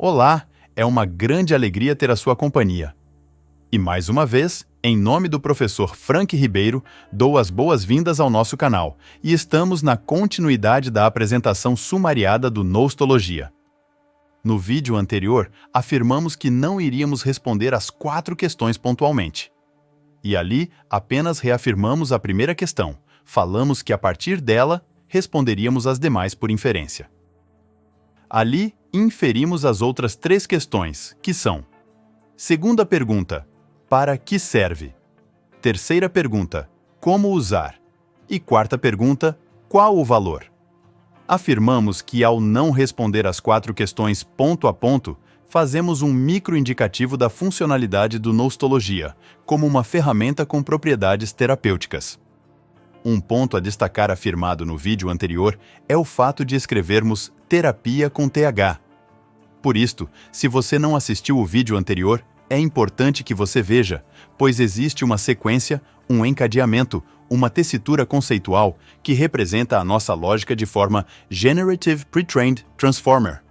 Olá, é uma grande alegria ter a sua companhia. E mais uma vez, em nome do professor Frank Ribeiro, dou as boas-vindas ao nosso canal, e estamos na continuidade da apresentação sumariada do Noustologia. No vídeo anterior, afirmamos que não iríamos responder as 4 questões pontualmente. E ali, apenas reafirmamos a primeira questão, falamos que a partir dela, responderíamos as demais por inferência. Ali, inferimos as outras 3 questões, que são: segunda pergunta, para que serve? Terceira pergunta, como usar? E quarta pergunta, qual o valor? Afirmamos que, ao não responder as 4 questões ponto a ponto, fazemos um microindicativo da funcionalidade do Noustologia, como uma ferramenta com propriedades terapêuticas. Um ponto a destacar afirmado no vídeo anterior é o fato de escrevermos terapia com TH. Por isto, se você não assistiu o vídeo anterior, é importante que você veja, pois existe uma sequência, um encadeamento, uma tessitura conceitual que representa a nossa lógica de forma Generative Pre-trained Transformer.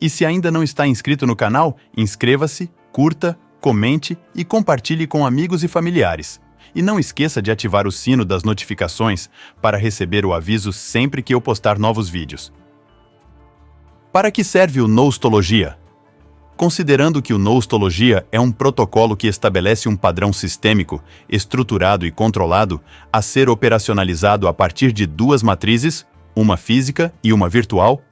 E se ainda não está inscrito no canal, inscreva-se, curta, comente e compartilhe com amigos e familiares. E não esqueça de ativar o sino das notificações para receber o aviso sempre que eu postar novos vídeos. Para que serve o Noustologia? Considerando que o Noustologia é um protocolo que estabelece um padrão sistêmico, estruturado e controlado, a ser operacionalizado a partir de 2 matrizes, uma física e uma virtual,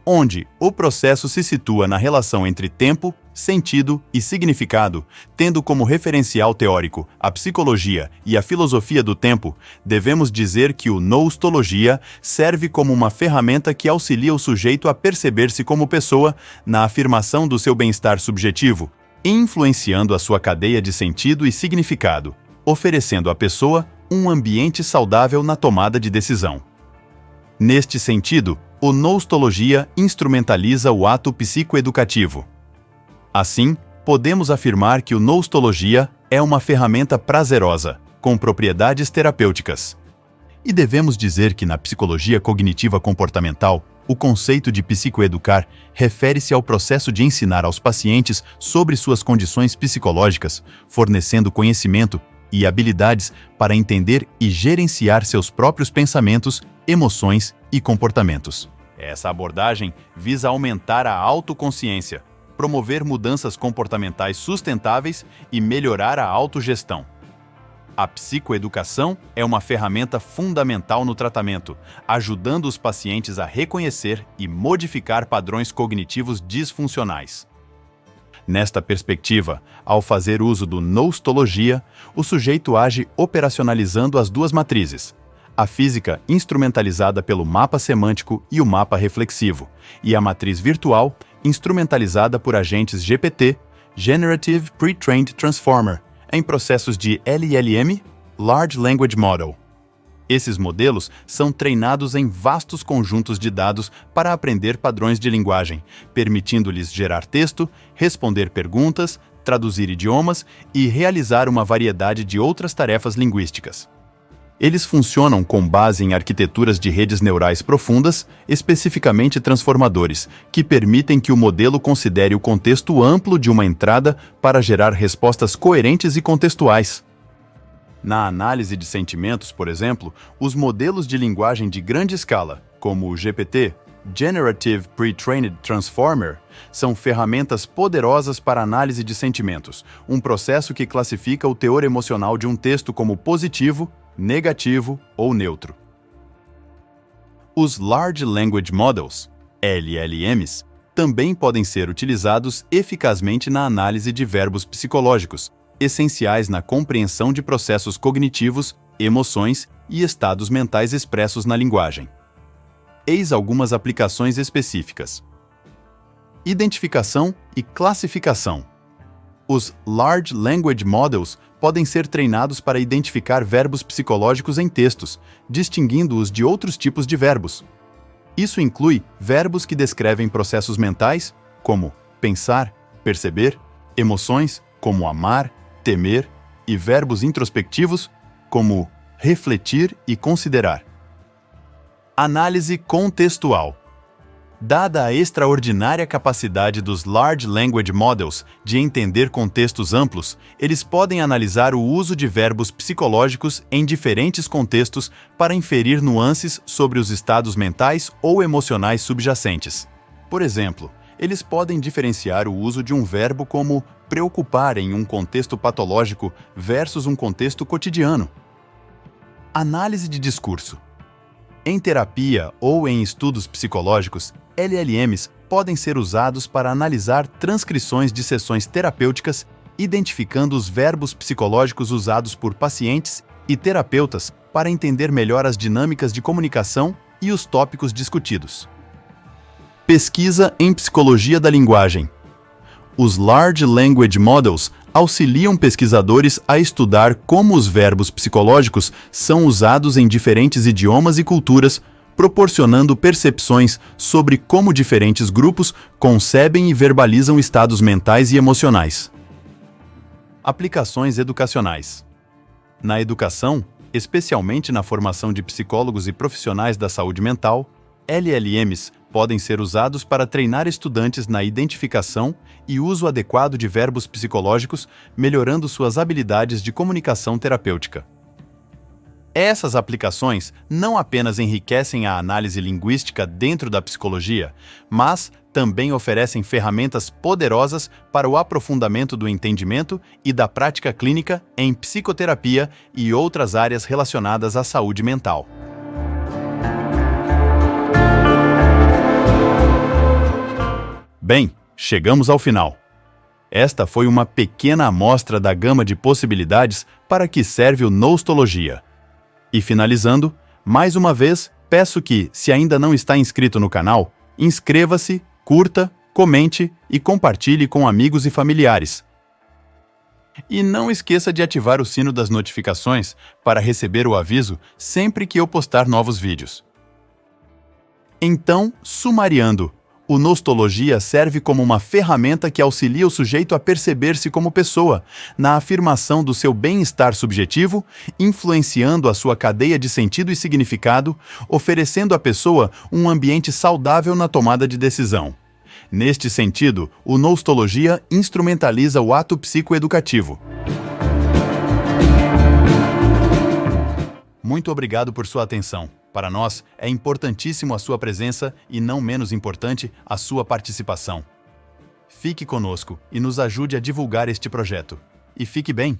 onde o processo se situa na relação entre tempo, sentido e significado, tendo como referencial teórico a psicologia e a filosofia do tempo, devemos dizer que o Noustologia serve como uma ferramenta que auxilia o sujeito a perceber-se como pessoa na afirmação do seu bem-estar subjetivo, influenciando a sua cadeia de sentido e significado, oferecendo à pessoa um ambiente saudável na tomada de decisão. Neste sentido, o Noustologia instrumentaliza o ato psicoeducativo. Assim, podemos afirmar que o Noustologia é uma ferramenta prazerosa, com propriedades terapêuticas. E devemos dizer que na psicologia cognitiva comportamental, o conceito de psicoeducar refere-se ao processo de ensinar aos pacientes sobre suas condições psicológicas, fornecendo conhecimento e habilidades para entender e gerenciar seus próprios pensamentos, emoções e comportamentos. Essa abordagem visa aumentar a autoconsciência, promover mudanças comportamentais sustentáveis e melhorar a autogestão. A psicoeducação é uma ferramenta fundamental no tratamento, ajudando os pacientes a reconhecer e modificar padrões cognitivos disfuncionais. Nesta perspectiva, ao fazer uso do Noustologia, o sujeito age operacionalizando as 2 matrizes, a física instrumentalizada pelo mapa semântico e o mapa reflexivo, e a matriz virtual instrumentalizada por agentes GPT, Generative Pre-trained Transformer, em processos de LLM, Large Language Model. Esses modelos são treinados em vastos conjuntos de dados para aprender padrões de linguagem, permitindo-lhes gerar texto, responder perguntas, traduzir idiomas e realizar uma variedade de outras tarefas linguísticas. Eles funcionam com base em arquiteturas de redes neurais profundas, especificamente transformadores, que permitem que o modelo considere o contexto amplo de uma entrada para gerar respostas coerentes e contextuais. Na análise de sentimentos, por exemplo, os modelos de linguagem de grande escala, como o GPT, Generative Pre-trained Transformer, são ferramentas poderosas para análise de sentimentos, um processo que classifica o teor emocional de um texto como positivo, negativo ou neutro. Os Large Language Models, LLMs, também podem ser utilizados eficazmente na análise de verbos psicológicos, essenciais na compreensão de processos cognitivos, emoções e estados mentais expressos na linguagem. Eis algumas aplicações específicas. Identificação e classificação. Os Large Language Models podem ser treinados para identificar verbos psicológicos em textos, distinguindo-os de outros tipos de verbos. Isso inclui verbos que descrevem processos mentais, como pensar, perceber, emoções, como amar, temer, e verbos introspectivos, como refletir e considerar. Análise contextual. Dada a extraordinária capacidade dos Large Language Models de entender contextos amplos, eles podem analisar o uso de verbos psicológicos em diferentes contextos para inferir nuances sobre os estados mentais ou emocionais subjacentes. Por exemplo, eles podem diferenciar o uso de um verbo como preocupar em um contexto patológico versus um contexto cotidiano. Análise de discurso. Em terapia ou em estudos psicológicos, LLMs podem ser usados para analisar transcrições de sessões terapêuticas, identificando os verbos psicológicos usados por pacientes e terapeutas para entender melhor as dinâmicas de comunicação e os tópicos discutidos. Pesquisa em psicologia da linguagem. Os Large Language Models auxiliam pesquisadores a estudar como os verbos psicológicos são usados em diferentes idiomas e culturas, proporcionando percepções sobre como diferentes grupos concebem e verbalizam estados mentais e emocionais. Aplicações educacionais. Na educação, especialmente na formação de psicólogos e profissionais da saúde mental, LLMs podem ser usados para treinar estudantes na identificação e uso adequado de verbos psicológicos, melhorando suas habilidades de comunicação terapêutica. Essas aplicações não apenas enriquecem a análise linguística dentro da psicologia, mas também oferecem ferramentas poderosas para o aprofundamento do entendimento e da prática clínica em psicoterapia e outras áreas relacionadas à saúde mental. Bem, chegamos ao final. Esta foi uma pequena amostra da gama de possibilidades para que serve o Nostologia. E finalizando, mais uma vez, peço que, se ainda não está inscrito no canal, inscreva-se, curta, comente e compartilhe com amigos e familiares. E não esqueça de ativar o sino das notificações para receber o aviso sempre que eu postar novos vídeos. Então, sumariando, o Nostologia serve como uma ferramenta que auxilia o sujeito a perceber-se como pessoa, na afirmação do seu bem-estar subjetivo, influenciando a sua cadeia de sentido e significado, oferecendo à pessoa um ambiente saudável na tomada de decisão. Neste sentido, o Nostologia instrumentaliza o ato psicoeducativo. Muito obrigado por sua atenção. Para nós, é importantíssimo a sua presença e, não menos importante, a sua participação. Fique conosco e nos ajude a divulgar este projeto. E fique bem!